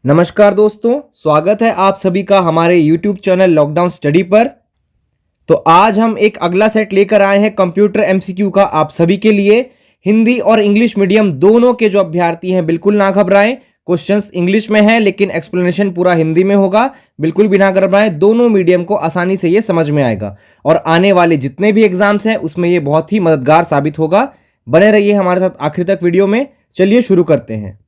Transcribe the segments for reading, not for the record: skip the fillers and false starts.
नमस्कार दोस्तों, स्वागत है आप सभी का हमारे YouTube चैनल लॉकडाउन स्टडी पर। तो आज हम एक अगला सेट लेकर आए हैं कंप्यूटर MCQ का आप सभी के लिए। हिंदी और इंग्लिश मीडियम दोनों के जो अभ्यर्थी हैं बिल्कुल ना घबराएं। क्वेश्चंस इंग्लिश में है लेकिन एक्सप्लेनेशन पूरा हिंदी में होगा। बिल्कुल भी ना घबराएं, दोनों मीडियम को आसानी से ये समझ में आएगा और आने वाले जितने भी एग्जाम्स हैं उसमें ये बहुत ही मददगार साबित होगा। बने रहिए हमारे साथ आखिर तक वीडियो में। चलिए शुरू करते हैं।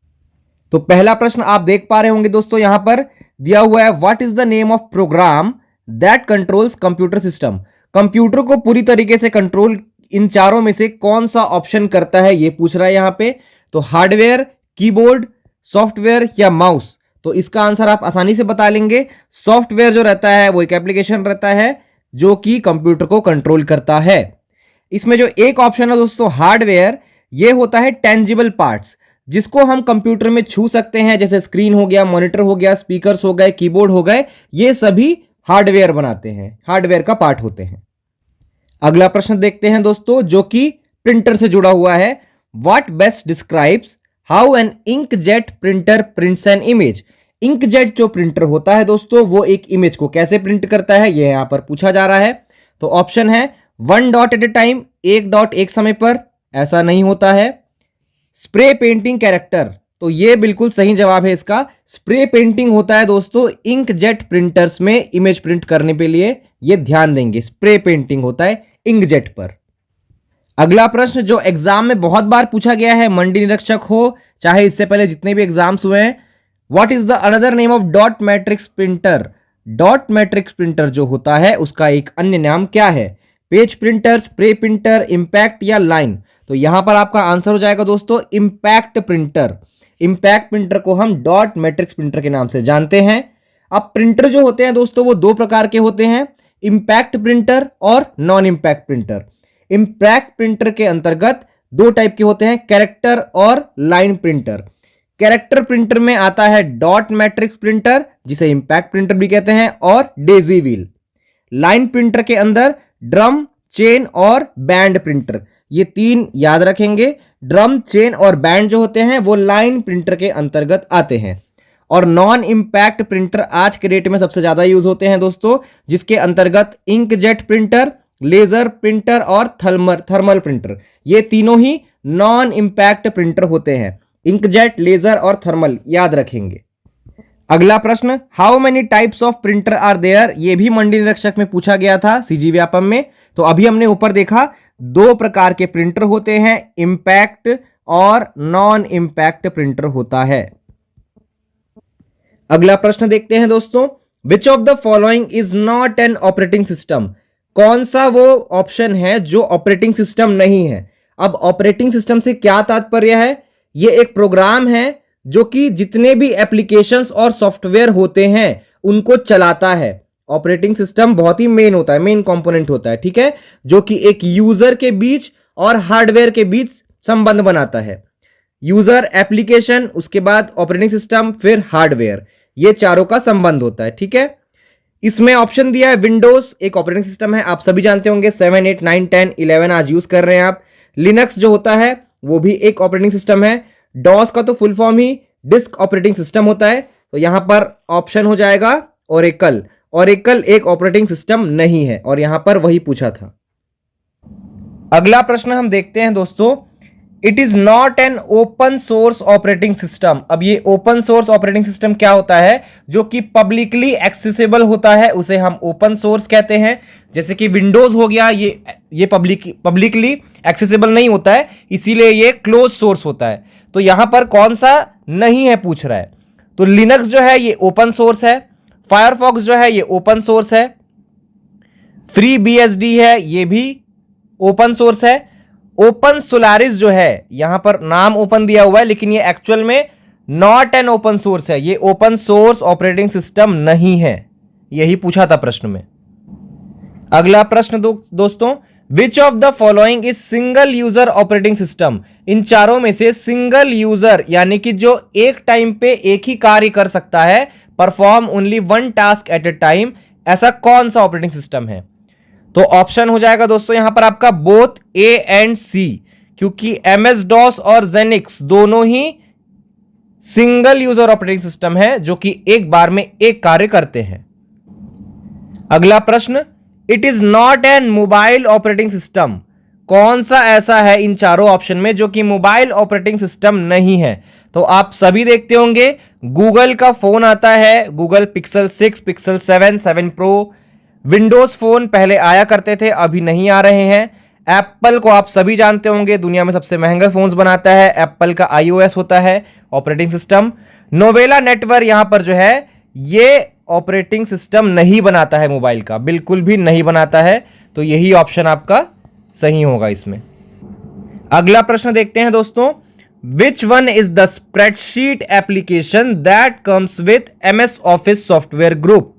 तो पहला प्रश्न आप देख पा रहे होंगे दोस्तों, यहां पर दिया हुआ है what is the name of program that controls computer system. Computer को पूरी तरीके से कंट्रोल इन चारों में से कौन सा ऑप्शन करता है ये पूछ रहा है यहां पे। तो हार्डवेयर, कीबोर्ड, सॉफ्टवेयर या माउस। तो इसका आंसर आप आसानी से बता लेंगे। सॉफ्टवेयर जो रहता है वो एक एप्लीकेशन रहता है जो कि कंप्यूटर को कंट्रोल करता है। इसमें जो एक ऑप्शन है दोस्तों हार्डवेयर, ये होता है टेंजिबल पार्ट्स जिसको हम कंप्यूटर में छू सकते हैं, जैसे स्क्रीन हो गया, मॉनिटर हो गया, स्पीकर्स हो गए, कीबोर्ड हो गए, ये सभी हार्डवेयर बनाते हैं, हार्डवेयर का पार्ट होते हैं। अगला प्रश्न देखते हैं दोस्तों जो कि प्रिंटर से जुड़ा हुआ है। What best describes how an inkjet printer prints an image. Inkjet जो प्रिंटर होता है दोस्तों वो एक इमेज को कैसे प्रिंट करता है ये यहां पर पूछा जा रहा है। तो ऑप्शन है 1 डॉट एट ए टाइम, एक डॉट एक समय पर, ऐसा नहीं होता है। स्प्रे पेंटिंग कैरेक्टर, तो ये बिल्कुल सही जवाब है इसका। स्प्रे पेंटिंग होता है दोस्तों इंकजेट प्रिंटर्स में इमेज प्रिंट करने के लिए, ये ध्यान देंगे, स्प्रे पेंटिंग होता है इंकजेट पर। अगला प्रश्न जो एग्जाम में बहुत बार पूछा गया है, मंडी निरीक्षक हो चाहे इससे पहले जितने भी एग्जाम्स हुए हैं, what is the another name of dot matrix printer. Dot matrix printer जो होता है उसका एक अन्य नाम क्या है। Page printer, spray printer, impact या लाइन। तो यहां पर आपका आंसर हो जाएगा दोस्तों इंपैक्ट प्रिंटर। इंपैक्ट प्रिंटर को हम डॉट मैट्रिक्स प्रिंटर के नाम से जानते हैं। अब प्रिंटर जो होते हैं दोस्तों वो दो प्रकार के होते हैं, इंपैक्ट प्रिंटर और non impact printer. Impact printer के अंतर्गत दो टाइप के होते हैं, कैरेक्टर और लाइन प्रिंटर। कैरेक्टर प्रिंटर में आता है डॉट मैट्रिक्स प्रिंटर जिसे इंपैक्ट प्रिंटर भी कहते हैं और डेजी व्हील। लाइन प्रिंटर के अंदर ड्रम, चेन और बैंड प्रिंटर, ये तीन याद रखेंगे। ड्रम, चेन और बैंड जो होते हैं वो लाइन प्रिंटर के अंतर्गत आते हैं। और नॉन इंपैक्ट प्रिंटर आज के डेट में सबसे ज्यादा यूज होते हैं दोस्तों, जिसके अंतर्गत इंकजेट प्रिंटर, लेजर प्रिंटर और थर्मल प्रिंटर, ये तीनों ही नॉन इंपैक्ट प्रिंटर होते हैं। इंकजेट, लेजर और थर्मल याद रखेंगे। अगला प्रश्न, how many types of printer are there. ये भी मंडी निरीक्षक में पूछा गया था सीजी व्यापम में। तो अभी हमने ऊपर देखा दो प्रकार के प्रिंटर होते हैं, इंपैक्ट और नॉन इंपैक्ट प्रिंटर होता है। अगला प्रश्न देखते हैं दोस्तों, which of the following is not an operating system. कौन सा वो ऑप्शन है जो ऑपरेटिंग सिस्टम नहीं है। अब ऑपरेटिंग सिस्टम से क्या तात्पर्य है, ये एक प्रोग्राम है जो कि जितने भी एप्लीकेशंस और सॉफ्टवेयर होते हैं उनको चलाता है। ऑपरेटिंग सिस्टम बहुत ही मेन होता है, मेन कंपोनेंट होता है, ठीक है, जो कि एक यूजर के बीच और हार्डवेयर के बीच संबंध बनाता है। यूजर, एप्लीकेशन, उसके बाद ऑपरेटिंग सिस्टम, फिर हार्डवेयर, ये चारों का संबंध होता है, ठीक है। इसमें ऑप्शन दिया है विंडोज, एक ऑपरेटिंग सिस्टम है, आप सभी जानते होंगे, 7, 8, 9, 10, 11 आज यूज कर रहे हैं आप। लिनक्स जो होता है वो भी एक ऑपरेटिंग सिस्टम है। डॉस का तो फुल फॉर्म ही डिस्क ऑपरेटिंग सिस्टम होता है। तो यहां पर ऑप्शन हो जाएगा ओरेकल। ओरेकल एक ऑपरेटिंग सिस्टम नहीं है और यहां पर वही पूछा था। अगला प्रश्न हम देखते हैं दोस्तों, it is not an open source operating system. अब ये ओपन सोर्स ऑपरेटिंग सिस्टम क्या होता है, जो कि पब्लिकली एक्सेसिबल होता है उसे हम ओपन सोर्स कहते हैं। जैसे कि विंडोज हो गया, ये पब्लिकली एक्सेसिबल नहीं होता है, इसीलिए ये क्लोज सोर्स होता है। तो यहां पर कौन सा नहीं है पूछ रहा है। तो लिनक्स जो है ये ओपन सोर्स है, फायरफॉक्स जो है ये ओपन सोर्स है, फ्री बीएसडी है ये भी ओपन सोर्स है। ओपन सोलारिस जो है, यहां पर नाम ओपन दिया हुआ है लेकिन ये एक्चुअल में नॉट एन ओपन सोर्स है, ये ओपन सोर्स ऑपरेटिंग सिस्टम नहीं है, यही पूछा था प्रश्न में। अगला प्रश्न दोस्तों, which of the following is single user operating system. इन चारों में से सिंगल यूजर यानी कि जो एक टाइम पे एक ही कार्य कर सकता है, perform only one task at A time, ऐसा कौन सा ऑपरेटिंग सिस्टम है। तो ऑप्शन हो जाएगा दोस्तों यहां पर आपका बोथ ए एंड सी, क्योंकि MS DOS और जेनिक्स दोनों ही सिंगल यूजर ऑपरेटिंग सिस्टम है जो कि एक बार में एक कार्य करते हैं। अगला प्रश्न, it is not an mobile operating system. कौन सा ऐसा है इन चारों ऑप्शन में जो कि मोबाइल ऑपरेटिंग सिस्टम नहीं है? तो आप सभी देखते होंगे गूगल का फोन आता है, Google pixel 6, pixel 7, 7 pro, Windows phone पहले आया करते थे, अभी नहीं आ रहे हैं। एप्पल को आप सभी जानते होंगे, दुनिया में सबसे महंगे फोन्स बनाता है, एप्पल का iOS होता है ऑपरेटिंग सिस्टम। नोवेला नेटवर्क यहां पर जो है ये ऑपरेटिंग सिस्टम नहीं बनाता है मोबाइल का, बिल्कुल भी नहीं बनाता है। तो यही ऑप्शन आपका सही होगा इसमें। अगला प्रश्न देखते हैं दोस्तों, which one is the spreadsheet application that comes with MS office software group?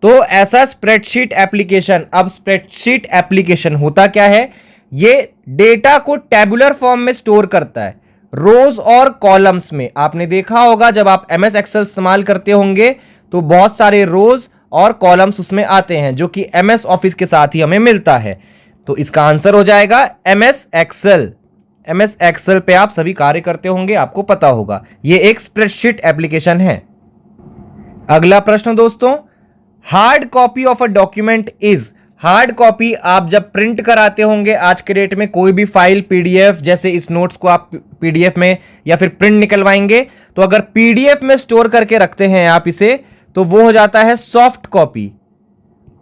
तो ऐसा स्प्रेडशीट एप्लीकेशन, अब स्प्रेडशीट एप्लीकेशन होता क्या है? ये डेटा को टेबुलर फॉर्म में स्टोर करता है, रोज और कॉलम्स में। आपने देखा होगा जब आप MS एक्सेल इस्तेमाल करते होंगे तो बहुत सारे रोज और कॉलम्स उसमें आते हैं जो कि MS ऑफिस के साथ ही हमें मिलता है। तो इसका आंसर हो जाएगा MS एक्सेल। MS एक्सेल पे आप सभी कार्य करते होंगे, आपको पता होगा ये एक स्प्रेडशीट एप्लीकेशन है। अगला प्रश्न दोस्तों, hard copy of a document is. Hard copy आप जब प्रिंट कराते होंगे आज के डेट में, कोई भी फाइल PDF, जैसे इस नोट्स को आप PDF में या फिर प्रिंट निकलवाएंगे, तो अगर PDF में स्टोर करके रखते हैं आप इसे, तो वो हो जाता है सॉफ्ट कॉपी।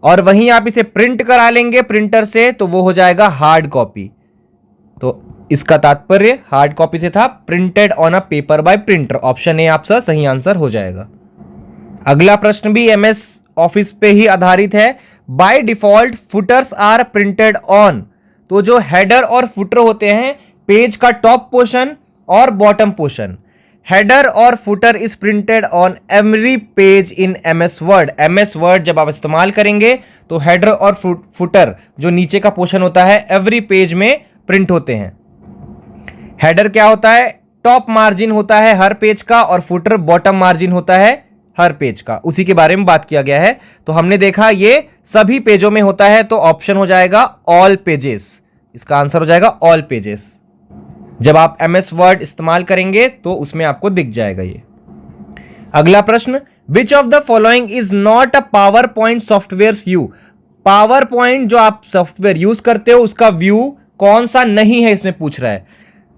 और वहीं आप इसे प्रिंट करा लेंगे प्रिंटर से तो वो हो जाएगा हार्ड कॉपी। तो इसका तात्पर्य हार्ड कॉपी से था printed on a paper by printer. Option A आपका सही आंसर हो जाएगा। अगला प्रश्न भी MS ऑफिस पे ही आधारित है। By default footers are printed on. तो जो हेडर और फुटर होते हैं, पेज का टॉप पोर्शन और बॉटम पोर्शन, हेडर और footer is printed on every page in MS Word. MS Word जब आप इस्तेमाल करेंगे तो हेडर और फुटर जो नीचे का पोर्शन होता है एवरी पेज में प्रिंट होते हैं। हेडर क्या होता है? टॉप मार्जिन होता है हर पेज का, और फुटर बॉटम मार्जिन होता है हर पेज का। उसी के बारे में बात किया गया है। तो हमने देखा ये सभी पेजों में होता है, तो ऑप्शन हो जाएगा ऑल पेजेस। इसका आंसर हो जाएगा ऑल पेजेस। जब आप MS वर्ड इस्तेमाल करेंगे तो उसमें आपको दिख जाएगा ये। अगला प्रश्न, which of the following is not a power point software view. Power point जो आप सॉफ्टवेयर यूज करते हो उसका व्यू कौन सा नहीं है, इसमें पूछ रहा है।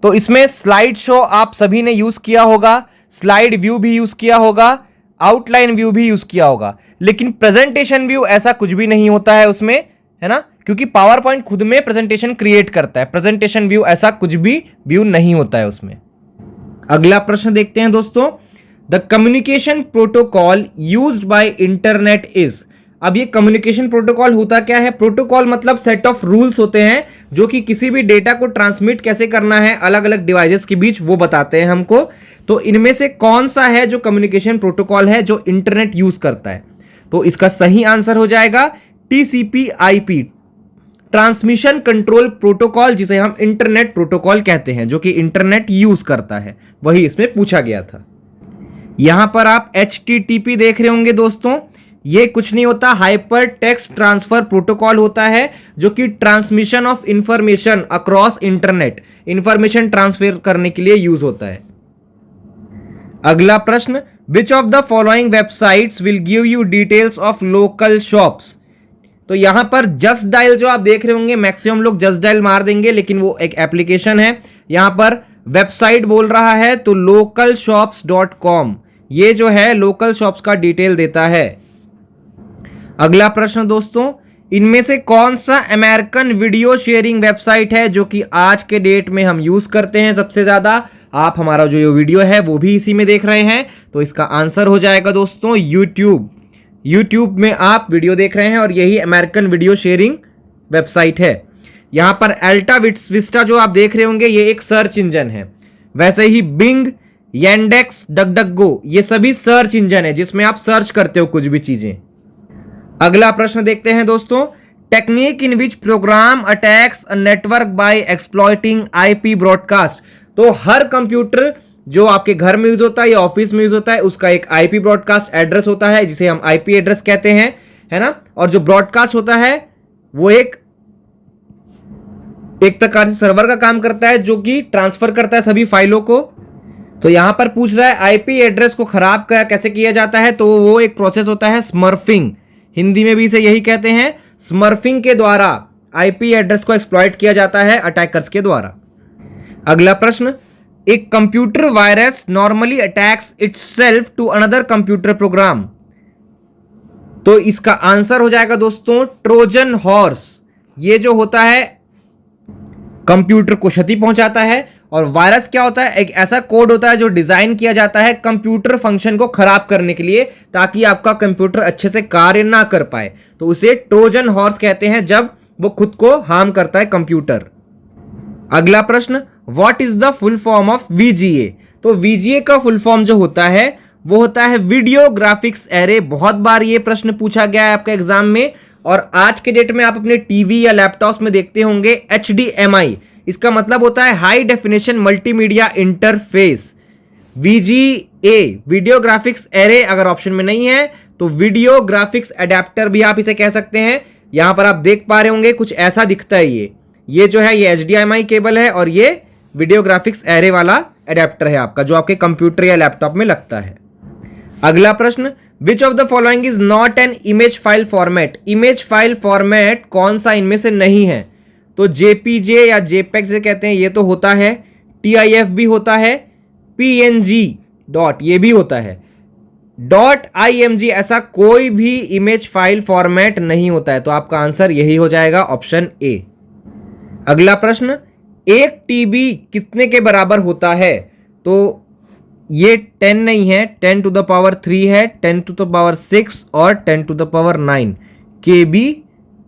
तो इसमें स्लाइड शो आप सभी ने यूज किया होगा, स्लाइड व्यू भी यूज किया होगा, आउटलाइन व्यू भी यूज किया होगा, लेकिन प्रेजेंटेशन व्यू ऐसा कुछ भी नहीं होता है उसमें, है ना, क्योंकि पावर पॉइंट खुद में प्रेजेंटेशन क्रिएट करता है। प्रेजेंटेशन व्यू ऐसा कुछ भी व्यू नहीं होता है उसमें। अगला प्रश्न देखते हैं दोस्तों, the communication protocol used by internet is. अब ये कम्युनिकेशन प्रोटोकॉल होता क्या है? प्रोटोकॉल मतलब सेट ऑफ रूल्स होते हैं जो कि किसी भी डेटा को ट्रांसमिट कैसे करना है अलग अलग डिवाइसेस के बीच, वो बताते हैं हमको। तो इनमें से कौन सा है जो कम्युनिकेशन प्रोटोकॉल है जो इंटरनेट यूज करता है? तो इसका सही आंसर हो जाएगा TCP/IP, ट्रांसमिशन कंट्रोल प्रोटोकॉल, जिसे हम इंटरनेट प्रोटोकॉल कहते हैं, जो कि इंटरनेट यूज करता है। वही इसमें पूछा गया था। यहां पर आप HTTP देख रहे होंगे दोस्तों, ये कुछ नहीं होता, हाइपर टेक्स्ट ट्रांसफर प्रोटोकॉल होता है, जो कि transmission of information across internet, information transfer करने के लिए यूज होता है। अगला प्रश्न, which of the following websites will give you details of local shops. तो यहां पर जस्ट डायल जो आप देख रहे होंगे, मैक्सिमम लोग जस्ट डायल मार देंगे, लेकिन वो एक एप्लीकेशन है। यहां पर वेबसाइट बोल रहा है तो localshops.com, ये जो है लोकल शॉप्स का डिटेल देता है। अगला प्रश्न दोस्तों, इनमें से कौन सा अमेरिकन वीडियो शेयरिंग वेबसाइट है जो कि आज के डेट में हम यूज करते हैं सबसे ज्यादा? आप हमारा जो ये वीडियो है वो भी इसी में देख रहे हैं, तो इसका आंसर हो जाएगा दोस्तों यूट्यूब। यूट्यूब में आप वीडियो देख रहे हैं और यही अमेरिकन वीडियो शेयरिंग वेबसाइट है। यहां पर अल्टा विस्टा जो आप देख रहे होंगे, ये एक सर्च इंजन है। वैसे ही बिंग, Yandex, DuckDuckGo, ये सभी सर्च इंजन है जिसमें आप सर्च करते हो कुछ भी चीजें। अगला प्रश्न देखते हैं दोस्तों, technique in which program attacks a network by exploiting IP broadcast. तो हर कंप्यूटर जो आपके घर में यूज होता है या ऑफिस में यूज होता है, उसका एक IP ब्रॉडकास्ट एड्रेस होता है जिसे हम IP एड्रेस कहते हैं, है ना। और जो ब्रॉडकास्ट होता है वो एक प्रकार से सर्वर का काम करता है जो कि ट्रांसफर करता है सभी फाइलों को। तो यहां पर पूछ रहा है आईपी एड्रेस को खराब कैसे किया जाता है, तो वो एक प्रोसेस होता है स्मर्फिंग, हिंदी में भी इसे यही कहते हैं। स्मर्फिंग के द्वारा आईपी एड्रेस को एक्सप्लॉइट किया जाता है अटैकर्स के द्वारा। अगला प्रश्न, एक computer virus normally attacks itself to another computer program, तो इसका आंसर हो जाएगा दोस्तों ट्रोजन हॉर्स। ये जो होता है कंप्यूटर को क्षति पहुंचाता है, और वायरस क्या होता है, एक ऐसा कोड होता है जो डिजाइन किया जाता है कंप्यूटर फंक्शन को खराब करने के लिए, ताकि आपका कंप्यूटर अच्छे से कार्य ना कर पाए, तो उसे ट्रोजन हॉर्स कहते हैं जब वो खुद को हार्म करता है कंप्यूटर। अगला प्रश्न, what is the full form of VGA, तो वीजीए का फुल फॉर्म जो होता है वो होता है वीडियो ग्राफिक्स एरे। बहुत बार ये प्रश्न पूछा गया है आपके एग्जाम में, और आज के डेट में आप अपने टीवी या लैपटॉप्स में देखते होंगे HDMI, इसका मतलब होता है high definition multimedia interface. VGA video graphics array अगर ऑप्शन में नहीं है तो वीडियो ग्राफिक्स एडेप्टर भी आप इसे कह सकते हैं। यहां पर आप देख पा रहे होंगे कुछ ऐसा दिखता है, ये जो है ये HDMI केबल है, और ये वीडियो ग्राफिक्स एरे वाला एडेप्टर है आपका, जो आपके कंप्यूटर या लैपटॉप में लगता है। अगला प्रश्न, which of the following is not an image file format, image file format कौन सा इनमें से नहीं है, तो JPG या JPEG से कहते हैं, ये तो होता है, TIF भी होता है, PNG डॉट ये भी होता है, .img ऐसा कोई भी इमेज फाइल फॉर्मेट नहीं होता है, तो आपका आंसर यही हो जाएगा ऑप्शन ए। अगला प्रश्न, 1 TB कितने के बराबर होता है, तो ये 10 नहीं है, 10 to the power 3 है, 10 to the power 6 और 10 to the power 9 KB,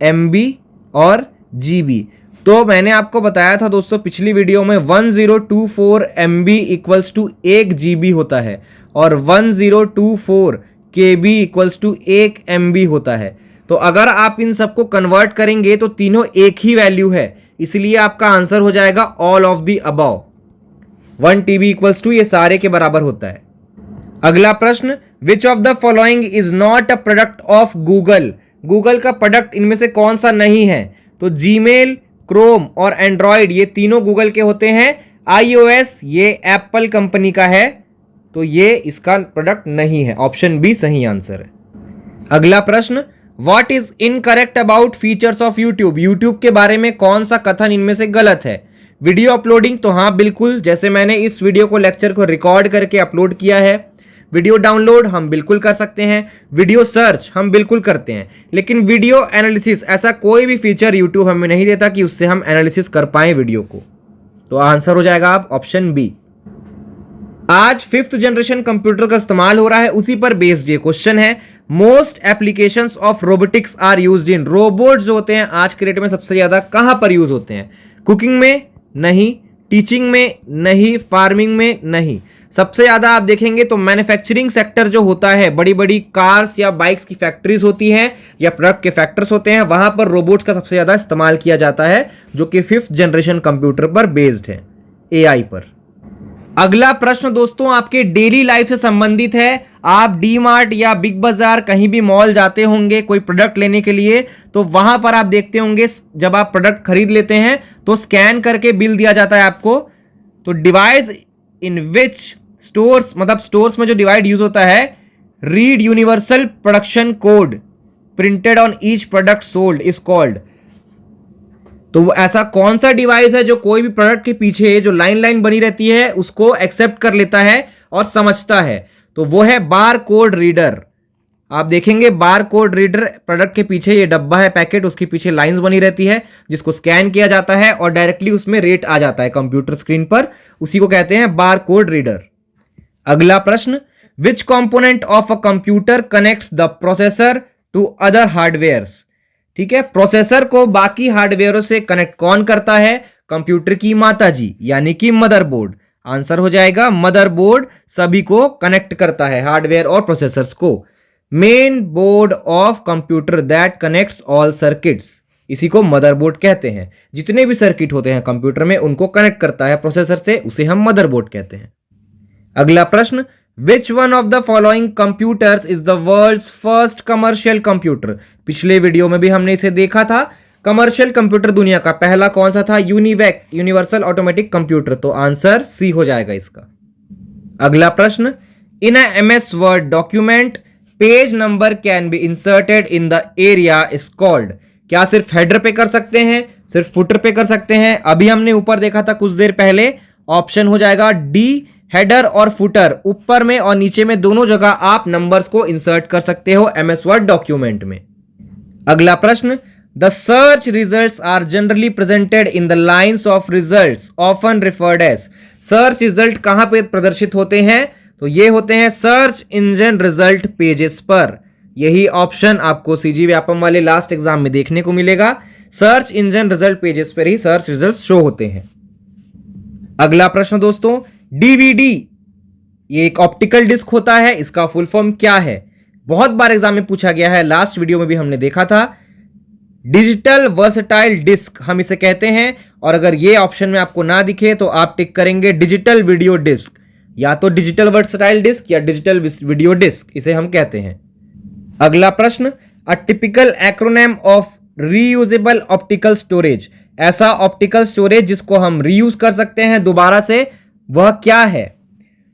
MB और GB। तो मैंने आपको बताया था दोस्तों पिछली वीडियो में 1024 MB इक्वल्स टू 1 GB होता है, और 1024 KB इक्वल्स टू 1 MB होता है। तो अगर आप इन सबको कन्वर्ट करेंगे तो तीनों एक ही वैल्यू है, इसलिए आपका आंसर हो जाएगा all of the above. 1 TB equals to ये सारे के बराबर होता है। अगला प्रश्न, which of the following is not a product of Google, Google का प्रोडक्ट इनमें से कौन सा नहीं है, तो जीमेल, क्रोम और एंड्रॉयड ये तीनों गूगल के होते हैं। iOS ये एप्पल कंपनी का है, तो ये इसका प्रोडक्ट नहीं है, ऑप्शन बी सही आंसर है। अगला प्रश्न, what is incorrect about features of YouTube, YouTube के बारे में कौन सा कथन इनमें से गलत है। वीडियो अपलोडिंग, तो हाँ बिल्कुल, जैसे मैंने इस वीडियो को लेक्चर को रिकॉर्ड करके अपलोड किया है। वीडियो डाउनलोड हम बिल्कुल कर सकते हैं, वीडियो सर्च हम बिल्कुल करते हैं, लेकिन वीडियो एनालिसिस ऐसा कोई भी फीचर यूट्यूब हमें नहीं देता कि उससे हम एनालिसिस कर पाएं वीडियो को, तो आंसर हो जाएगा आप ऑप्शन बी। आज 5th जनरेशन कंप्यूटर का इस्तेमाल हो रहा है, उसी पर बेस्ड ये क्वेश्चन है। Most applications of robotics are used in, robot जो होते हैं आज के डेट में सबसे ज्यादा कहां पर यूज होते हैं, कुकिंग में नहीं, टीचिंग में नहीं, फार्मिंग में नहीं, सबसे ज्यादा आप देखेंगे तो मैन्युफैक्चरिंग सेक्टर जो होता है, बड़ी बड़ी कार्स या बाइक्स की फैक्ट्रीज होती हैं या प्रोडक्ट के फैक्टर्स होते हैं, वहां पर रोबोट्स का सबसे ज्यादा इस्तेमाल किया जाता है, जो कि 5th जनरेशन कंप्यूटर पर बेस्ड है, AI पर। अगला प्रश्न दोस्तों आपके डेली लाइफ से संबंधित है। आप डी-मार्ट या बिग बाजार कहीं भी मॉल जाते होंगे कोई प्रोडक्ट लेने के लिए, तो वहां पर आप देखते होंगे जब आप प्रोडक्ट खरीद लेते हैं तो स्कैन करके बिल दिया जाता है आपको। तो डिवाइस इन विच स्टोर्स, मतलब स्टोर्स में जो डिवाइड यूज होता है, read universal production code printed on each product sold is called. तो वो ऐसा कौन सा डिवाइस है जो कोई भी प्रोडक्ट के पीछे जो लाइन लाइन बनी रहती है उसको एक्सेप्ट कर लेता है और समझता है, तो वो है बार कोड रीडर। आप देखेंगे बार कोड रीडर, प्रोडक्ट के पीछे ये डब्बा है पैकेट, उसके पीछे लाइंस बनी रहती है जिसको स्कैन किया जाता है और डायरेक्टली उसमें रेट आ जाता है कंप्यूटर स्क्रीन पर, उसी को कहते हैं बार कोड रीडर। अगला प्रश्न, which component of a computer connects the processor to other hardwares. ठीक है, प्रोसेसर को बाकी हार्डवेयरों से कनेक्ट कौन करता है, कंप्यूटर की माताजी यानी कि मदरबोर्ड। आंसर हो जाएगा मदरबोर्ड सभी को कनेक्ट करता है, हार्डवेयर और प्रोसेसर्स को। Main board of computer that connects all circuits, इसी को मदरबोर्ड कहते हैं। जितने भी सर्किट होते हैं कंप्यूटर में उनको कनेक्ट करता है प्रोसेसर से, उसे हम मदरबोर्ड कहते हैं। अगला प्रश्न, which one of the following computers is the world's first commercial computer. पिछले वीडियो में भी हमने इसे देखा था, कमर्शियल कंप्यूटर दुनिया का पहला कौन सा था, यूनिवैक यूनिवर्सल ऑटोमेटिक कंप्यूटर। तो आंसर सी हो जाएगा इसका। अगला प्रश्न, इन अ MS word document page number can be inserted in the area is called. क्या सिर्फ हेडर पे कर सकते हैं, सिर्फ फुटर पे कर सकते हैं? अभी हमने ऊपर देखा था कुछ देर पहले, ऑप्शन हो जाएगा डी, हेडर और फुटर, ऊपर में और नीचे में दोनों जगह आप नंबर्स को इंसर्ट कर सकते हो MS वर्ड डॉक्यूमेंट में। अगला प्रश्न, the search results are generally presented in the lines of results often referred as. Search result कहां पे प्रदर्शित होते हैं? तो ये होते हैं सर्च इंजन रिजल्ट पेजेस पर। यही ऑप्शन आपको सीजी व्यापम वाले लास्ट एग्जाम में देखने को मिलेगा। सर्च इंजन रिजल्ट पेजेस पर ही सर्च रिजल्ट्स शो होते हैं। अगला प्रश्न दोस्तों, डीवीडी ये एक ऑप्टिकल डिस्क होता है, इसका फुल फॉर्म क्या है? बहुत बार एग्जाम में पूछा गया है, लास्ट वीडियो में भी हमने देखा था। डिजिटल वर्सटाइल डिस्क हम इसे कहते हैं, और अगर ये ऑप्शन में आपको ना दिखे तो आप टिक करेंगे डिजिटल वीडियो डिस्क, या तो डिजिटल वर्सटाइल डिस्क या डिजिटल वीडियो डिस्क इसे हम कहते हैं। अगला प्रश्न, a typical acronym of reusable optical storage. ऐसा ऑप्टिकल स्टोरेज जिसको हम रीयूज कर सकते हैं दोबारा से, वह क्या है?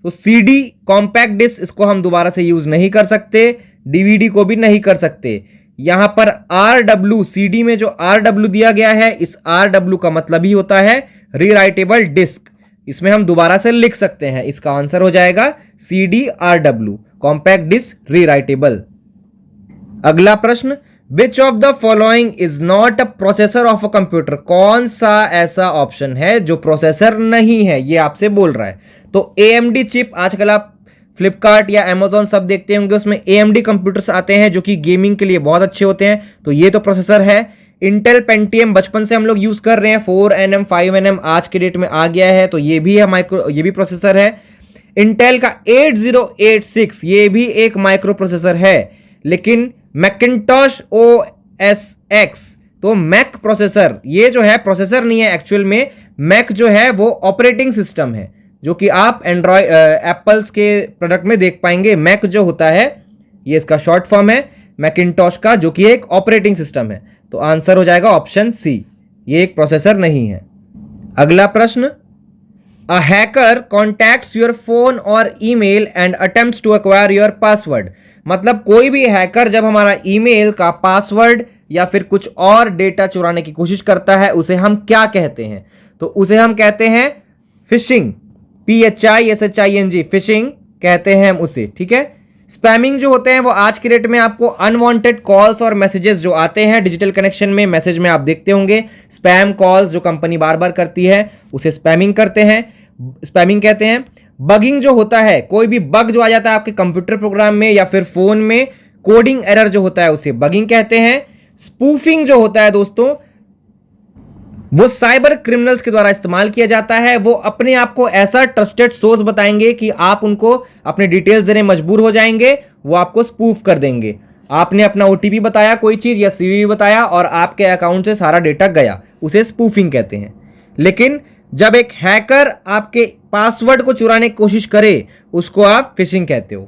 तो सीडी कॉम्पैक्ट डिस्क, इसको हम दोबारा से यूज नहीं कर सकते, डीवीडी को भी नहीं कर सकते। यहां पर RW, सीडी में जो RW दिया गया है, इस RW का मतलब ही होता है रीराइटेबल डिस्क, इसमें हम दोबारा से लिख सकते हैं। इसका आंसर हो जाएगा CDRW, कॉम्पैक्ट डिस्क रीराइटेबल। अगला प्रश्न, which of the following is not a processor of a computer. कौन सा ऐसा ऑप्शन है जो प्रोसेसर नहीं है, ये आपसे बोल रहा है। तो AMD चिप, आजकल आप फ्लिपकार्ट या Amazon सब देखते होंगे, उसमें AMD कंप्यूटर्स आते हैं जो कि गेमिंग के लिए बहुत अच्छे होते हैं, तो ये तो प्रोसेसर है। इंटेल पेंटियम बचपन से हम लोग यूज कर रहे हैं, 4nm 5nm आज के डेट में आ गया है, तो ये भी है ये भी प्रोसेसर है। इंटेल का 8086 ये भी एक माइक्रो प्रोसेसर है। लेकिन मैकिन्टॉश OS X, तो मैक प्रोसेसर, ये जो है प्रोसेसर नहीं है एक्चुअल में। मैक जो है वो ऑपरेटिंग सिस्टम है, जो कि आप एंड्रॉयड एप्पल्स के प्रोडक्ट में देख पाएंगे। मैक जो होता है ये इसका शॉर्ट फॉर्म है मैकिन्टॉश का, जो कि एक ऑपरेटिंग सिस्टम है। तो आंसर हो जाएगा ऑप्शन सी, ये एक प्रोसेसर नहीं है। अगला प्रश्न, a hacker contacts your phone और email and attempts to acquire your password. मतलब कोई भी हैकर जब हमारा ईमेल का पासवर्ड या फिर कुछ और डेटा चुराने की कोशिश करता है, उसे हम क्या कहते हैं? तो उसे हम कहते हैं फिशिंग, PHISHING, फिशिंग कहते हैं हम उसे, ठीक है। स्पैमिंग जो होते हैं वो आज की डेट में आपको अनवांटेड कॉल्स और मैसेजेस जो आते हैं डिजिटल कनेक्शन में, मैसेज में आप देखते होंगे स्पैम कॉल्स जो कंपनी बार बार करती है, उसे स्पैमिंग करते हैं, स्पैमिंग कहते हैं। बगिंग जो होता है, कोई भी बग जो आ जाता है आपके कंप्यूटर प्रोग्राम में या फिर फोन में, कोडिंग एरर जो होता है उसे बगिंग कहते हैं। स्पूफिंग जो होता है दोस्तों, वो साइबर क्रिमिनल्स के द्वारा इस्तेमाल किया जाता है। वो अपने आप को ऐसा ट्रस्टेड सोर्स बताएंगे कि आप उनको अपने डिटेल्स देने मजबूर हो जाएंगे, वो आपको स्पूफ कर देंगे। आपने अपना OTP बताया कोई चीज या CVV बताया और आपके अकाउंट से सारा डेटा गया, उसे स्पूफिंग कहते हैं। लेकिन जब एक हैकर आपके पासवर्ड को चुराने की कोशिश करे, उसको आप फिशिंग कहते हो।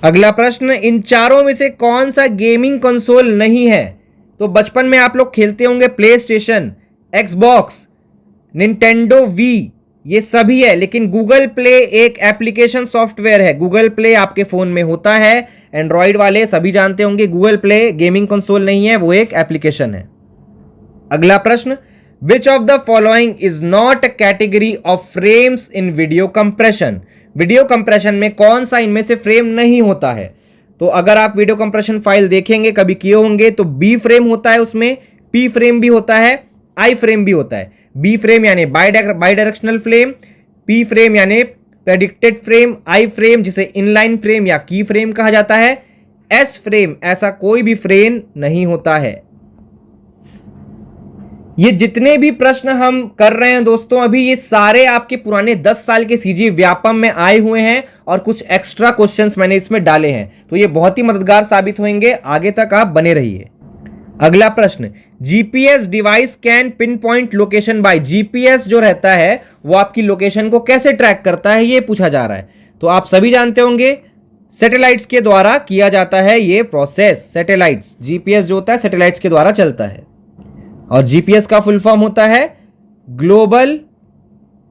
अगला प्रश्न, इन चारों में से कौन सा गेमिंग कंसोल नहीं है? तो बचपन में आप लोग खेलते होंगे PlayStation, Xbox, Nintendo Wii, ये सभी है। लेकिन गूगल प्ले एक एप्लीकेशन सॉफ्टवेयर है, गूगल प्ले आपके फोन में होता है, एंड्रॉइड वाले सभी जानते होंगे। गूगल प्ले गेमिंग कंसोल नहीं है, वो एक एप्लीकेशन है। अगला प्रश्न, which of the following is not a category of frames in video compression. Video compression में कौन सा इनमें से फ्रेम नहीं होता है? तो अगर आप वीडियो कंप्रेशन फाइल देखेंगे, कभी किए होंगे, तो बी फ्रेम होता है, उसमें पी फ्रेम भी होता है, आई फ्रेम भी होता है। बी फ्रेम यानी by directional frame, P frame यानी प्रेडिक्टेड फ्रेम, आई फ्रेम जिसे इनलाइन फ्रेम या की फ्रेम कहा जाता है, एस फ्रेम ऐसा कोई भी फ्रेम नहीं होता है। ये जितने भी प्रश्न हम कर रहे हैं दोस्तों अभी, ये सारे आपके पुराने 10 साल के सीजी व्यापम में आए हुए हैं और कुछ एक्स्ट्रा क्वेश्चंस मैंने इसमें डाले हैं, तो ये बहुत ही मददगार साबित होंगे। आगे तक आप बने रहिए। अगला प्रश्न, GPS device can pin point location bye. GPS जो रहता है वो आपकी लोकेशन को कैसे ट्रैक करता है, ये पूछा जा रहा है। तो आप सभी जानते होंगे सैटेलाइट्स के द्वारा किया जाता है ये प्रोसेस। सैटेलाइट्स, जीपीएस जो होता है सैटेलाइट्स के द्वारा चलता है। और जीपीएस का फुल फॉर्म होता है global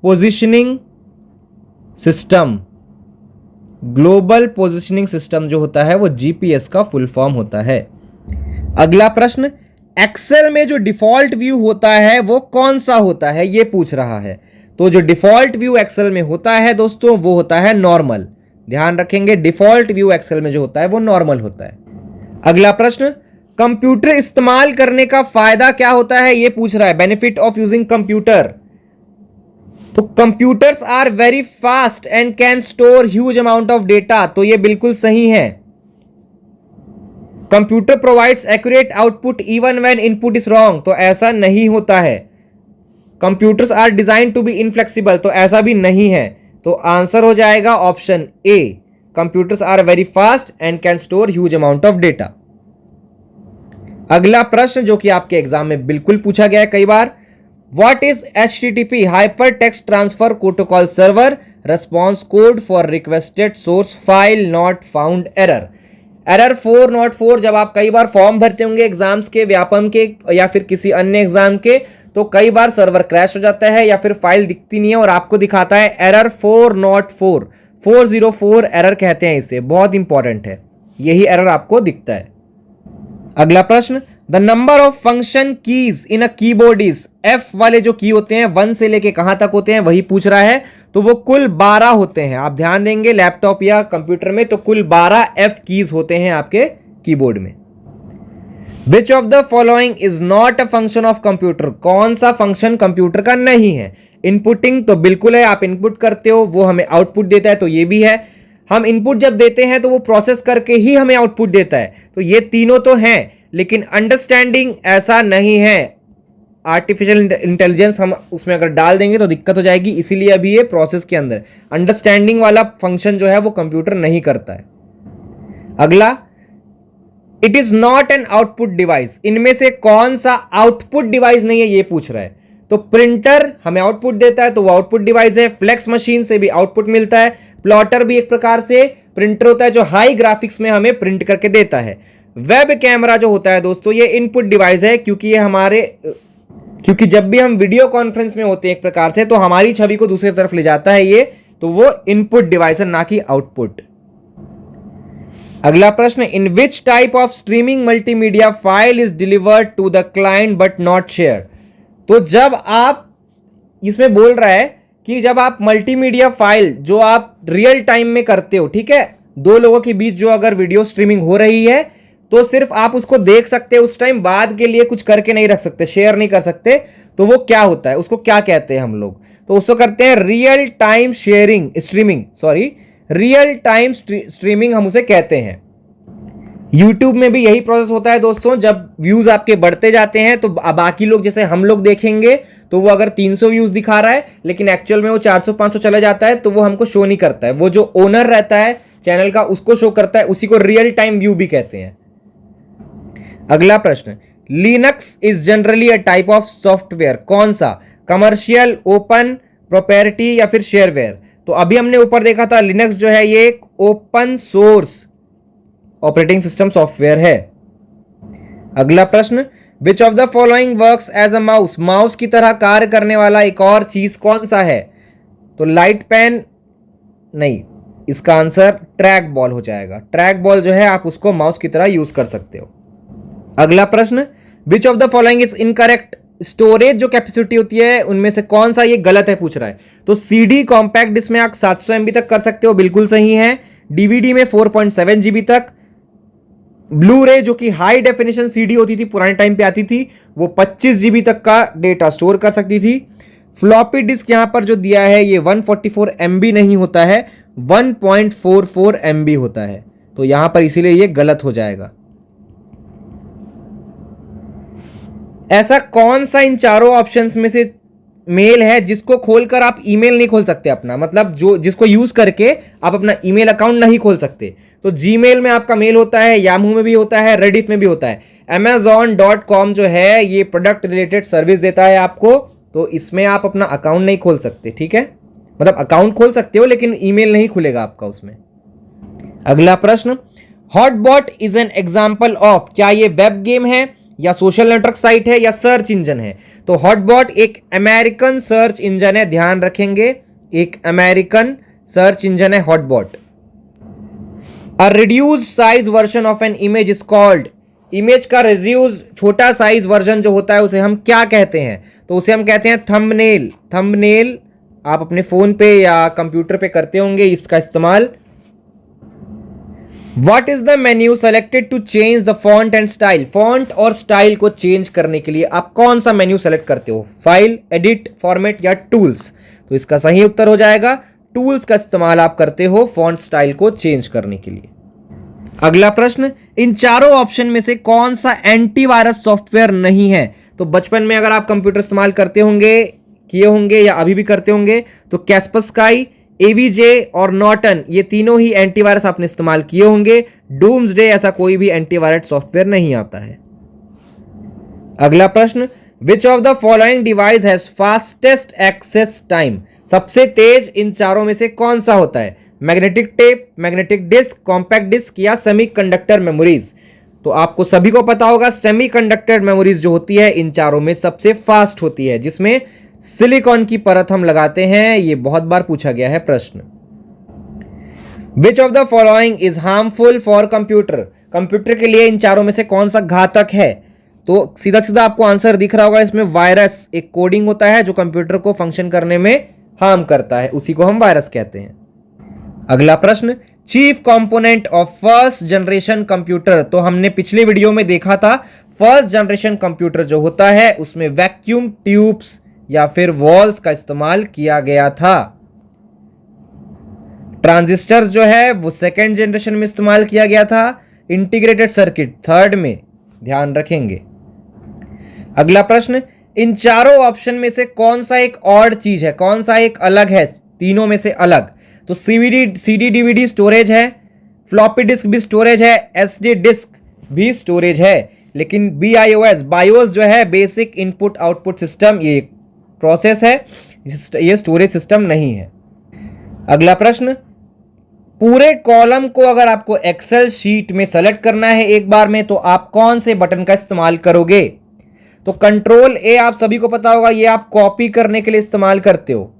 positioning system, global positioning system जो होता है वो जीपीएस का फुल फॉर्म होता है। अगला प्रश्न, एक्सेल में जो डिफॉल्ट व्यू होता है वो कौन सा होता है, ये पूछ रहा है। तो जो डिफॉल्ट व्यू एक्सेल में होता है दोस्तों वो होता है नॉर्मल। ध्यान रखेंगे, डिफॉल्ट व्यू एक्सेल में जो होता है वो नॉर्मल होता है। अगला प्रश्न, कंप्यूटर इस्तेमाल करने का फायदा क्या होता है, ये पूछ रहा है। बेनिफिट ऑफ यूजिंग कंप्यूटर, तो computers are very fast and can store huge amount of data, तो ये बिल्कुल सही है। Computer provides accurate output even when input is wrong, तो ऐसा नहीं होता है। Computers are design to be inflexible, तो ऐसा भी नहीं है। तो आंसर हो जाएगा option A, computers are very fast and can store huge amount of data. अगला प्रश्न जो कि आपके एग्जाम में बिल्कुल पूछा गया है कई बार, what is HTTP, hyper text transfer protocol server, response code for requested source file not found error. Error 404, जब आप कई बार फॉर्म भरते होंगे एग्जाम्स के, व्यापम के या फिर किसी अन्य एग्जाम के, तो कई बार सर्वर क्रैश हो जाता है या फिर फाइल दिखती नहीं है और आपको दिखाता है एरर 404, 404 एरर कहते हैं इसे, बहुत इंपॉर्टेंट है, यही एरर आपको दिखता है। अगला प्रश्न, the number of function keys in a keyboard is, F वाले जो की होते हैं 1 से लेके कहां तक होते हैं वही पूछ रहा है, तो वो कुल 12 होते हैं। आप ध्यान देंगे लैपटॉप या कंप्यूटर में तो कुल 12 एफ कीज होते हैं आपके कीबोर्ड में। विच of the following is not a function of computer, कौन सा फंक्शन कंप्यूटर का नहीं है। इनपुटिंग तो बिल्कुल है, आप इनपुट करते हो वो हमें आउटपुट देता है, तो ये भी है। हम इनपुट जब देते हैं तो वो प्रोसेस करके ही हमें आउटपुट देता है, तो ये तीनों तो हैं। लेकिन अंडरस्टैंडिंग ऐसा नहीं है, आर्टिफिशियल इंटेलिजेंस हम उसमें अगर डाल देंगे तो दिक्कत हो जाएगी, इसीलिए अभी ये प्रोसेस के अंदर अंडरस्टैंडिंग वाला फंक्शन जो है वो कंप्यूटर नहीं करता है। अगला, it is not an output device, इनमें से कौन सा आउटपुट डिवाइस नहीं है ये पूछ रहा है। तो प्रिंटर हमें आउटपुट देता है तो वो आउटपुट डिवाइस है, फ्लेक्स मशीन से भी आउटपुट मिलता है, प्लॉटर भी एक प्रकार से प्रिंटर होता है जो हाई ग्राफिक्स में हमें प्रिंट करके देता है। वेब कैमरा जो होता है दोस्तों ये इनपुट डिवाइस है, क्योंकि जब भी हम वीडियो कॉन्फ्रेंस में होते हैं एक प्रकार से तो हमारी छवि को दूसरी तरफ ले जाता है ये, तो वो इनपुट डिवाइस है ना कि आउटपुट। अगला प्रश्न, in which type of streaming multimedia file is delivered to the client but not share. तो जब आप इसमें बोल रहा है कि जब आप मल्टीमीडिया फाइल जो आप रियल टाइम में करते हो, ठीक है, दो लोगों के बीच जो अगर वीडियो स्ट्रीमिंग हो रही है तो सिर्फ आप उसको देख सकते हैं उस टाइम, बाद के लिए कुछ करके नहीं रख सकते, शेयर नहीं कर सकते, तो वो क्या होता है, उसको क्या कहते हैं हम लोग, तो उसको करते हैं real time sharing streaming, sorry real time streaming हम उसे कहते हैं। YouTube में भी यही प्रोसेस होता है दोस्तों, जब व्यूज आपके बढ़ते जाते हैं तो बाकी लोग जैसे हम लोग देखेंगे तो वो अगर 300 व्यूज दिखा रहा है लेकिन एक्चुअल में वो 400-500 चला जाता है तो वो हमको शो नहीं करता है, वो जो ओनर रहता है चैनल का उसको शो करता है, उसी को रियल टाइम व्यू भी कहते हैं। अगला प्रश्न, Linux is generally a type of software, कौन सा, कमर्शियल, ओपन, प्रोप्राइटरी या फिर शेयरवेयर। तो अभी हमने ऊपर देखा था लिनक्स जो है ये एक open source operating system software है। अगला प्रश्न, which of the following works as a mouse, mouse की तरह कार्य करने वाला एक और चीज कौन सा है, तो लाइट पेन नहीं, इसका आंसर ट्रैक बॉल हो जाएगा। ट्रैक बॉल जो है आप उसको माउस की तरह यूज कर सकते हो। अगला प्रश्न, which of the following is incorrect, storage जो कैपेसिटी होती है उनमें से कौन सा ये गलत है पूछ रहा है। तो CD कॉम्पैक्ट डिस्क में आप 700 MB तक कर सकते हो, बिल्कुल सही है। DVD में 4.7 GB तक। ब्लू रे जो कि हाई डेफिनेशन CD होती थी, पुराने टाइम पे आती थी, वो 25 GB तक का डेटा स्टोर कर सकती थी। फ्लॉपी डिस्क यहां पर जो दिया है ये 144 MB नहीं होता है, 1.44 MB होता है, तो यहां पर इसीलिए ये गलत हो जाएगा। ऐसा कौन सा इन चारों ऑप्शंस में से मेल है जिसको खोलकर आप ईमेल नहीं खोल सकते अपना, मतलब जो जिसको यूज करके आप अपना ईमेल अकाउंट नहीं खोल सकते। तो जीमेल में आपका मेल होता है, याहू में भी होता है, रेडिफ में भी होता है। Amazon.com जो है ये प्रोडक्ट रिलेटेड सर्विस देता है आपको, तो इसमें आप अपना अकाउंट नहीं खोल सकते, ठीक है, मतलब अकाउंट खोल सकते हो लेकिन ईमेल नहीं खुलेगा आपका उसमें। अगला प्रश्न, हॉटबॉट इज एन एग्जाम्पल ऑफ, क्या ये वेब गेम है या सोशल नेटवर्क साइट है या सर्च इंजन है। तो हॉटबॉट एक अमेरिकन सर्च इंजन है, ध्यान रखेंगे, एक अमेरिकन सर्च इंजन है HotBot. A reduced size version of an image is called, image का रिड्यूस छोटा साइज वर्जन जो होता है उसे हम क्या कहते हैं? तो उसे हम कहते हैं थंबनेल। थंबनेल आप अपने फोन पे या कंप्यूटर पे करते होंगे इसका इस्तेमाल। What is the menu selected to change the font and style? Font और स्टाइल को चेंज करने के लिए आप कौन सा मेन्यू सेलेक्ट करते हो? फाइल, एडिट, फॉर्मेट या टूल्स? तो इसका सही उत्तर हो जाएगा टूल्स का इस्तेमाल आप करते हो फॉन्ट स्टाइल को चेंज करने के लिए। अगला प्रश्न, इन चारों ऑप्शन में से कौन सा एंटीवायरस सॉफ्टवेयर नहीं है? तो बचपन में अगर आप कंप्यूटर इस्तेमाल करते होंगे, किए होंगे या अभी भी करते होंगे, तो कैस्परस्काई, एवीजे और नॉर्टन ये तीनों ही एंटीवायरस आपने इस्तेमाल किए होंगे। डूम्सडे ऐसा कोई भी एंटीवायरस सॉफ्टवेयर नहीं आता है। अगला प्रश्न, which of the following device has fastest access time? सबसे तेज इन चारों में से कौन सा होता है? Magnetic tape, magnetic disc, compact disc या सेमीकंडक्टर मेमोरीज? तो आपको सभी को पता होगा सेमीकंडक्टर मेमोरीज जो होती है इन चारों में सबसे फास्ट होती है, जिसमें सिलिकॉन की परत हम लगाते हैं। ये बहुत बार पूछा गया है प्रश्न। Which of the following is harmful for computer? Computer के लिए इन चारों में से कौन सा घातक है? तो सीधा सीधा आपको आंसर दिख रहा होगा इसमें, वायरस। एक कोडिंग होता है जो कंप्यूटर को फंक्शन करने में हार्म करता है, उसी को हम वायरस कहते हैं। अगला प्रश्न, chief component of first generation computer? तो हमने पिछले वीडियो में देखा था फर्स्ट जनरेशन कंप्यूटर जो होता है उसमें वैक्यूम ट्यूब्स या फिर वॉल्स का इस्तेमाल किया गया था। ट्रांजिस्टर्स जो है वो सेकेंड जनरेशन में इस्तेमाल किया गया था। इंटीग्रेटेड सर्किट थर्ड में, ध्यान रखेंगे। अगला प्रश्न, इन चारों ऑप्शन में से कौन सा एक और चीज है, कौन सा एक अलग है तीनों में से अलग? तो सीडी डीवीडी स्टोरेज है, फ्लॉपी डिस्क भी स्टोरेज है, एसडी डिस्क भी स्टोरेज है, लेकिन BIOS बायोस जो है बेसिक इनपुट आउटपुट सिस्टम, ये प्रोसेस है, ये स्टोरेज सिस्टम नहीं है। अगला प्रश्न, पूरे कॉलम को अगर आपको एक्सेल शीट में सेलेक्ट करना है एक बार में तो आप कौन से बटन का इस्तेमाल करोगे? तो कंट्रोल A आप सभी को पता होगा, ये आप कॉपी करने के लिए इस्तेमाल करते हो।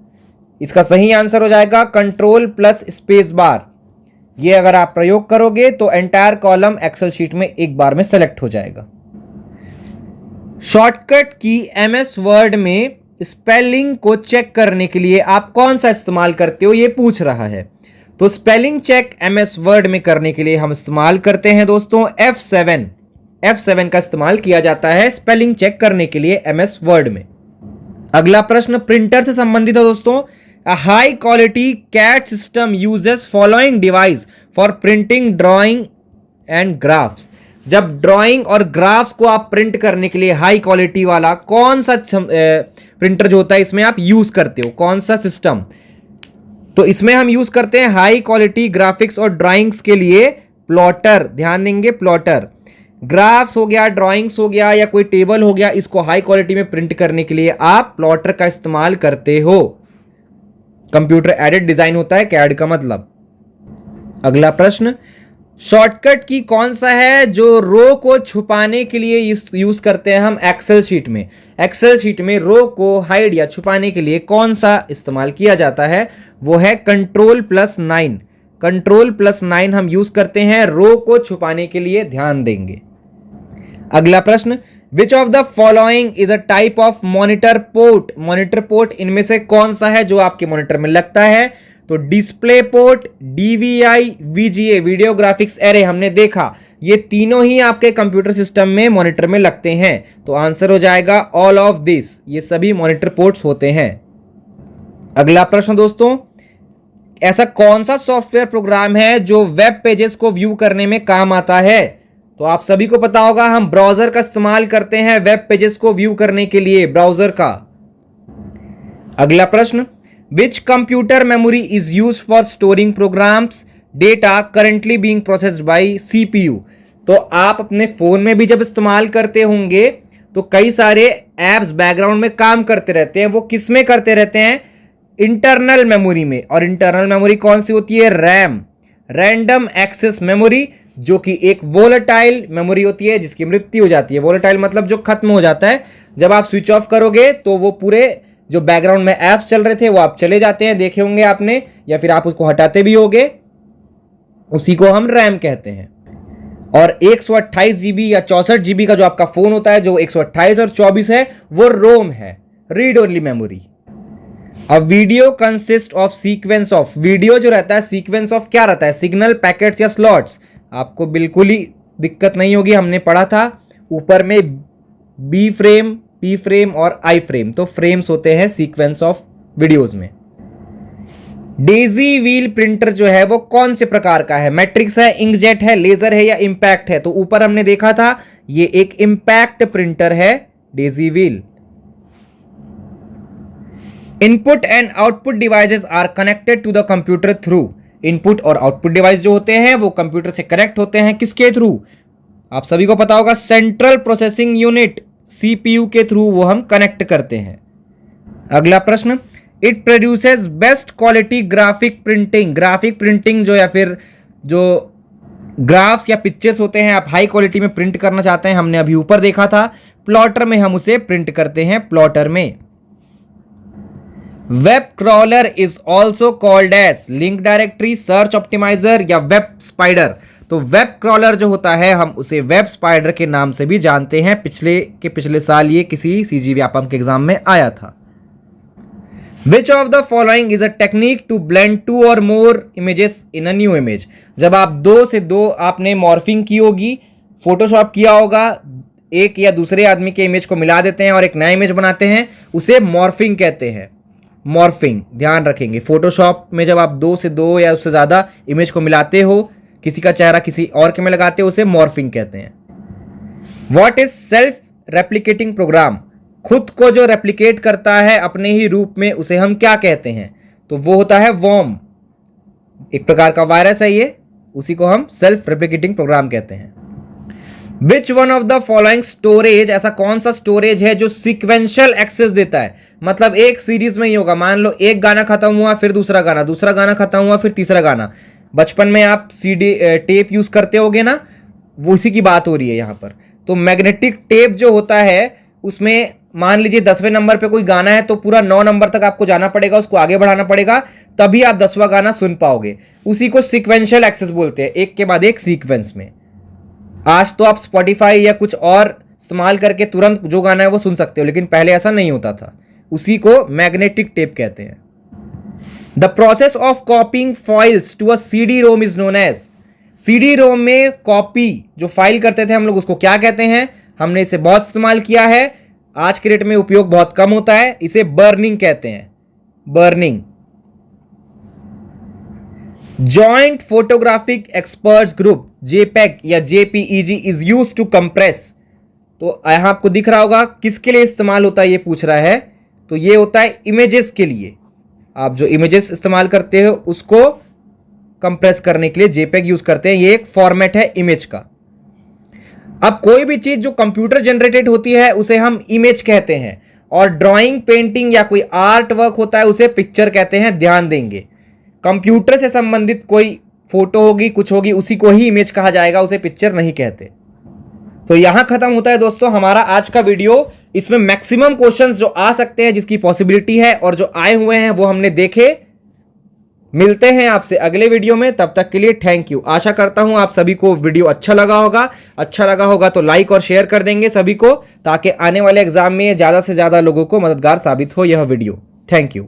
इसका सही आंसर हो जाएगा कंट्रोल प्लस स्पेस बार। ये अगर आप प्रयोग करोगे तो एंटायर कॉलम एक्सेल शीट में एक बार में सेलेक्ट हो जाएगा। शॉर्टकट की MS वर्ड में स्पेलिंग को चेक करने के लिए आप कौन सा इस्तेमाल करते हो, ये पूछ रहा है। तो स्पेलिंग चेक MS वर्ड में करने के लिए हम इस्तेमाल करते हैं दोस्तों F7 का इस्तेमाल किया जाता है स्पेलिंग चेक करने के लिए MS वर्ड में। अगला प्रश्न प्रिंटर से संबंधित है दोस्तों। High quality CAD system uses following device for printing drawing and graphs. जब ड्राइंग और ग्राफ्स को आप प्रिंट करने के लिए हाई क्वालिटी वाला कौन सा प्रिंटर जो होता है इसमें आप यूज करते हो, कौन सा सिस्टम? तो इसमें हम यूज करते हैं हाई क्वालिटी ग्राफिक्स और ड्राइंग्स के लिए प्लॉटर। ध्यान देंगे, प्लॉटर। ग्राफ्स हो गया, ड्राइंग्स हो गया या कोई टेबल हो गया, इसको हाई क्वालिटी में प्रिंट करने के लिए आप प्लॉटर का इस्तेमाल करते हो। कंप्यूटर एडेड डिजाइन होता है CAD का मतलब। अगला प्रश्न, शॉर्टकट की कौन सा है जो रो को छुपाने के लिए यूज करते हैं हम एक्सेल शीट में? एक्सेल शीट में रो को हाइड या छुपाने के लिए कौन सा इस्तेमाल किया जाता है? वो है कंट्रोल+9। कंट्रोल+9 हम यूज करते हैं रो को छुपाने के लिए, ध्यान देंगे। अगला प्रश्न, which of the following is a type of monitor port? Monitor port इनमें से कौन सा है जो आपके मॉनिटर में लगता है? तो display port, DVI, VGA video graphics array हमने देखा, ये तीनों ही आपके कंप्यूटर सिस्टम में मॉनिटर में लगते हैं। तो आंसर हो जाएगा ऑल ऑफ दिस, ये सभी मॉनिटर पोर्ट्स होते हैं। अगला प्रश्न दोस्तों, ऐसा कौन सा सॉफ्टवेयर प्रोग्राम है जो वेब पेजेस को व्यू करने में काम आता है? तो आप सभी को पता होगा हम ब्राउजर का इस्तेमाल करते हैं वेब पेजेस को व्यू करने के लिए, ब्राउजर का। अगला प्रश्न, which computer memory is used for storing programs data currently being processed by CPU? तो आप अपने फोन में भी जब इस्तेमाल करते होंगे तो कई सारे एप्स बैकग्राउंड में काम करते रहते हैं, वो किस में करते रहते हैं? इंटरनल मेमोरी में। और इंटरनल मेमोरी कौन सी होती है? रैम, रैंडम एक्सेस मेमोरी, जो कि एक वोलेटाइल मेमोरी होती है जिसकी मृत्यु हो जाती है। वोलेटाइल मतलब जो खत्म हो जाता है, जब आप स्विच ऑफ करोगे तो वो पूरे जो बैकग्राउंड में ऐप्स चल रहे थे वो आप चले जाते हैं, देखे होंगे आपने, या फिर आप उसको हटाते भी होंगे, उसी को हम रैम कहते हैं। और 128 GB या 64 GB का जो आपका फोन होता है, जो 128 और 24 है, वो रोम है, रीड ओनली मेमोरी। अब video consist of sequence of, video जो रहता है सीक्वेंस ऑफ क्या रहता है, सिग्नल, पैकेट्स या स्लॉट्स। आपको बिल्कुल ही दिक्कत नहीं होगी, हमने पढ़ा था ऊपर में बी फ्रेम, पी फ्रेम और आई फ्रेम, तो फ्रेम्स होते हैं सीक्वेंस ऑफ वीडियोस में। डेजी व्हील प्रिंटर जो है वो कौन से प्रकार का है, मैट्रिक्स है, इंकजेट है, लेजर है या इंपैक्ट है। तो ऊपर हमने देखा था ये एक इंपैक्ट प्रिंटर है, daisy wheel. Input and output devices are connected to the computer through, input और आउटपुट डिवाइस जो होते हैं वो कंप्यूटर से कनेक्ट होते हैं, किसके थ्रू, आप सभी को पता होगा, सेंट्रल प्रोसेसिंग यूनिट, सीपीयू के थ्रू वो हम कनेक्ट करते हैं। अगला प्रश्न, it produces best quality graphic printing, graphic printing जो या फिर जो ग्राफ्स या पिक्चर्स होते हैं आप हाई क्वालिटी में प्रिंट करना चाहते हैं, हमने अभी ऊपर देखा था, प्लॉटर में हम उसे प्रिंट करते हैं, प्लॉटर में। Web crawler is also called as link directory, search optimizer या वेब स्पाइडर। तो वेब क्रॉलर जो होता है हम उसे वेब स्पाइडर के नाम से भी जानते हैं, पिछले साल ये किसी सीजी व्यापम के एग्जाम में आया था। Which of the following is a technique to blend two or more images in a new image? जब आप दो से दो आपने मॉर्फिंग की होगी, फोटोशॉप किया होगा, एक या दूसरे आदमी के इमेज को मिला देते हैं और एक नया इमेज बनाते हैं, उसे मॉर्फिंग कहते हैं। मॉर्फिंग ध्यान रखेंगे, फोटोशॉप में जब आप दो से दो या उससे ज़्यादा इमेज को मिलाते हो, किसी का चेहरा किसी और के में लगाते हो, उसे मॉर्फिंग कहते हैं। What is self replicating program? खुद को जो रेप्लिकेट करता है अपने ही रूप में, उसे हम क्या कहते हैं? तो वो होता है वॉर्म, एक प्रकार का वायरस है ये, उसी को हम सेल्फ रेप्लिकेटिंग प्रोग्राम कहते हैं। विच one of the following storage, ऐसा कौन सा स्टोरेज है जो सीक्वेंशियल एक्सेस देता है, मतलब एक सीरीज में ही होगा, मान लो एक गाना खत्म हुआ फिर दूसरा गाना, दूसरा गाना खत्म हुआ फिर तीसरा गाना। बचपन में आप सीडी टेप यूज करते होगे ना, वो इसी की बात हो रही है यहाँ पर। तो मैग्नेटिक टेप जो होता है उसमें मान लीजिए 10वें नंबर पे कोई गाना है तो पूरा 9 नंबर तक आपको जाना पड़ेगा, उसको आगे बढ़ाना पड़ेगा, तभी आप 10वां गाना सुन पाओगे। उसी को सीक्वेंशियल एक्सेस बोलते हैं, एक के बाद एक सीक्वेंस में। आज तो आप स्पॉटिफाई या कुछ और इस्तेमाल करके तुरंत जो गाना है वो सुन सकते हो, लेकिन पहले ऐसा नहीं होता था, उसी को मैग्नेटिक टेप कहते हैं। The process of copying files to a CD ROM is known as, CD ROM में कॉपी जो फाइल करते थे हम लोग उसको क्या कहते हैं? हमने इसे बहुत इस्तेमाल किया है, आज के डेट में उपयोग बहुत कम होता है, इसे बर्निंग कहते हैं, burning. Joint photographic experts group, JPEG या JPEG is use to compress. तो यहां आपको दिख रहा होगा किसके लिए इस्तेमाल होता है, ये पूछ रहा है, तो ये होता है इमेजेस के लिए। आप जो इमेजेस इस्तेमाल करते हो उसको कंप्रेस करने के लिए जेपेग यूज करते हैं, ये एक फॉर्मेट है इमेज का। अब कोई भी चीज जो कंप्यूटर जनरेटेड होती है उसे हम इमेज कहते हैं, और ड्राइंग, पेंटिंग या कोई आर्ट वर्क होता है उसे पिक्चर कहते हैं। ध्यान देंगे, कंप्यूटर से संबंधित कोई फोटो होगी, कुछ होगी, उसी को ही इमेज कहा जाएगा, उसे पिक्चर नहीं कहते। तो यहां खत्म होता है दोस्तों हमारा आज का वीडियो। इसमें मैक्सिमम क्वेश्चंस जो आ सकते हैं, जिसकी पॉसिबिलिटी है, और जो आए हुए हैं वो हमने देखे। मिलते हैं आपसे अगले वीडियो में, तब तक के लिए थैंक यू। आशा करता हूं आप सभी को वीडियो अच्छा लगा होगा तो लाइक और शेयर कर देंगे सभी को, ताकि आने वाले एग्जाम में ज्यादा से ज्यादा लोगों को मददगार साबित हो यह वीडियो। Thank you.